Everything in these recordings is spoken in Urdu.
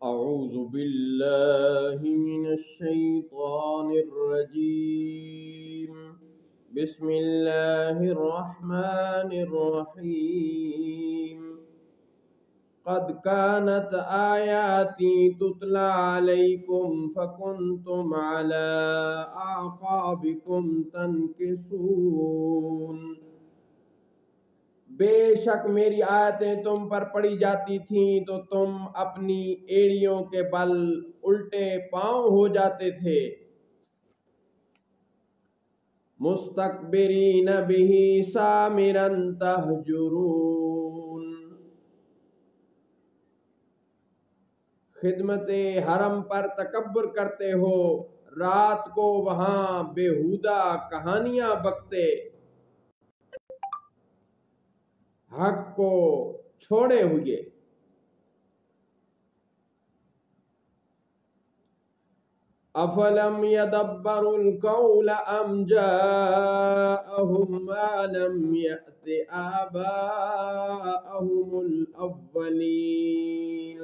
أعوذ بالله من الشيطان الرجيم. بسم الله الرحمن الرحيم. قد كانت آياتي تتلى عليكم فكنتم على أعقابكم تنكصون. بے شک میری آیتیں تم پر پڑھی جاتی تھیں تو تم اپنی ایڑیوں کے بل الٹے پاؤں ہو جاتے تھے. مستکبرین بہ سامرا تہجرون. خدمت حرم پر تکبر کرتے ہو، رات کو وہاں بیہودہ کہانیاں بکتے، حق کو چھوڑے ہوئے. افلم يدبروا القول ام جاءهم ما لم يأت آباءهم الاولین.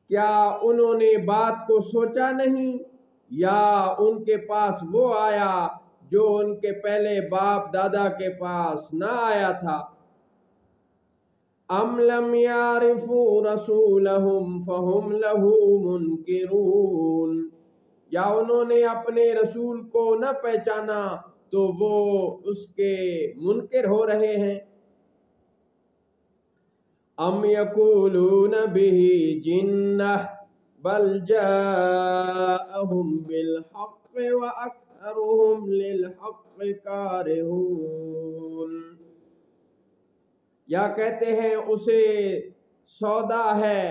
کیا انہوں نے بات کو سوچا نہیں یا ان کے پاس وہ آیا جو ان کے پہلے باپ دادا کے پاس نہ آیا تھا. ام لم یعرفوا رسولہم فہم لہ منکرون. یا انہوں نے اپنے رسول کو نہ پہچانا تو وہ اس کے منکر ہو رہے ہیں. ام یقولون بہ جنہ بل جاءہم بالحق واکثرہم للحق کارہون. یا کہتے ہیں اسے سودا ہے،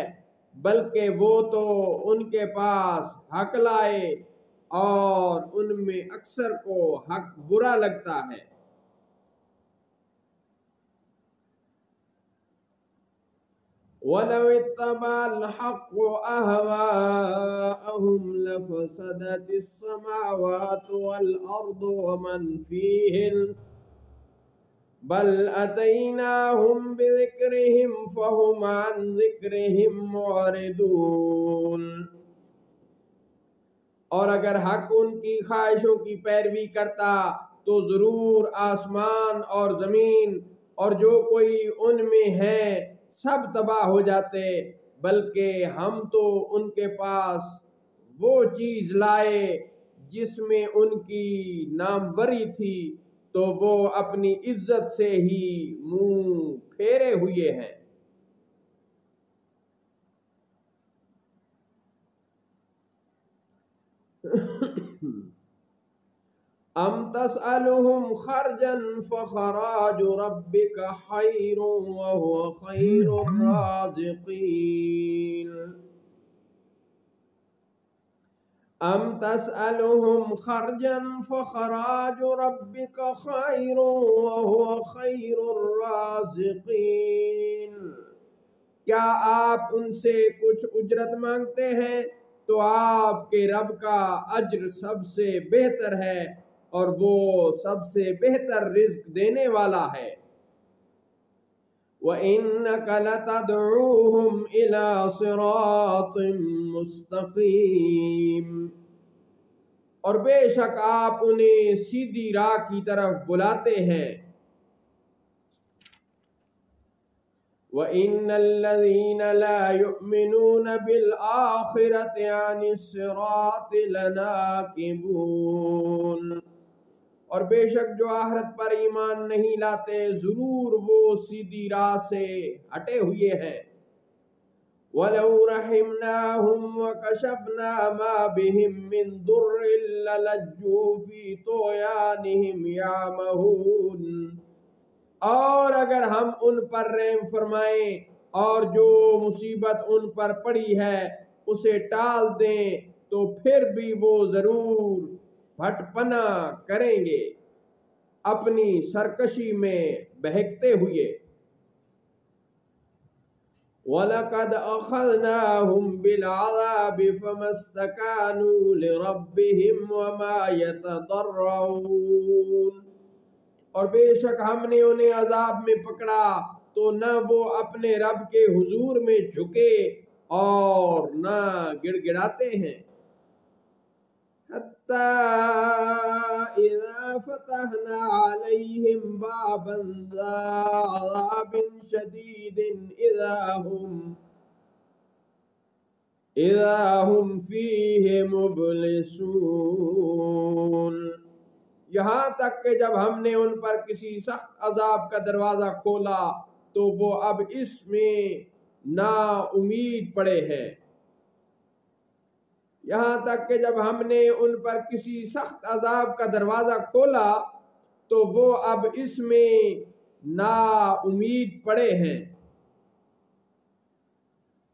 بلکہ وہ تو ان کے پاس حق لائے اور ان میں اکثر کو حق برا لگتا ہے. وَلَوِ اتَّبَعَ الْحَقُّ أَهْوَاءَهُمْ لَفَسَدَتِ السَّمَاوَاتُ وَالْأَرْضُ وَمَنْ فِيهِنَّ بل اتیناہم بذکرہم فہم عن ذکرہم معرضون. اور اگر حق ان کی خواہشوں کی پیروی کرتا تو ضرور آسمان اور زمین اور جو کوئی ان میں ہے سب تباہ ہو جاتے، بلکہ ہم تو ان کے پاس وہ چیز لائے جس میں ان کی ناموری تھی تو وہ اپنی عزت سے ہی منہ پھیرے ہوئے ہیں. ام تسألهم خرجا فخراج ربك خیر وهو خیر الرازقین. ام تسألهم خرجا فخراج ربك خیر وهو خیر الرازقین. کیا آپ ان سے کچھ اجرت مانگتے ہیں تو آپ کے رب کا اجر سب سے بہتر ہے اور وہ سب سے بہتر رزق دینے والا ہے. وَإِنَّكَ لَتَدْعُوهُمْ إِلَى صِرَاطٍ مُسْتَقِيمٍ. اور بے شک آپ انہیں سیدھی راہ کی طرف بلاتے ہیں. وَإِنَّ الَّذِينَ لَا يُؤْمِنُونَ بِالْآخِرَةِ عَنِ الصِّرَاطِ لَنَاكِبُونَ. اور بے شک جو آخرت پر ایمان نہیں لاتے ضرور وہ سیدھی راہ سے ہٹے ہوئے ہیں. وَلَوْ رَحِمْنَاهُمْ وَكَشَفْنَا مَا بِهِمْ مِنْ ضُرٍّ لَلَجُّوا فِي طُغْيَانِهِمْ يَعْمَهُونَ. اور اگر ہم ان پر رحم فرمائیں اور جو مصیبت ان پر پڑی ہے اسے ٹال دیں تو پھر بھی وہ ضرور بھٹ پنا کریں گے اپنی سرکشی میں بہکتے ہوئے. وَلَقَدْ أَخَذْنَاهُمْ بِالْعَذَابِ فَمَا اسْتَكَانُوا لِرَبِّهِمْ وَمَا يَتَضَرَّعُونَ. اور بے شک ہم نے انہیں عذاب میں پکڑا تو نہ وہ اپنے رب کے حضور میں جھکے اور نہ گڑ گڑاتے ہیں. حتی اذا فتحنا علیہم بابا ذا عذاب شدید اذا ہم فیہ مبلسون. یہاں تک کہ جب ہم نے ان پر کسی سخت عذاب کا دروازہ کھولا تو وہ اب اس میں نا امید پڑے ہیں. یہاں تک کہ جب ہم نے ان پر کسی سخت عذاب کا دروازہ کھولا تو وہ اب اس میں نا امید پڑے ہیں.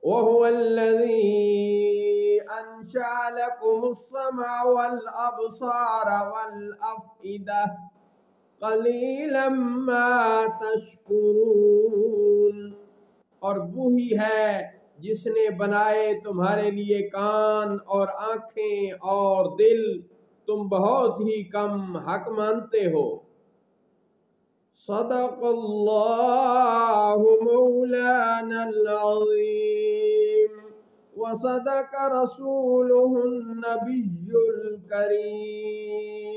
وَهُوَ الَّذِي أَنشَأَ لَكُمُ السَّمْعَ وَالْأَبْصَارَ وَالْأَفْئِدَةَ قَلِيلًا مَا تَشْكُرُونَ. اور وہی ہے جس نے بنائے تمہارے لیے کان اور آنکھیں اور دل، تم بہت ہی کم حق مانتے ہو. صدق اللہ مولانا العظیم وصدق رسولہ النبی الکریم.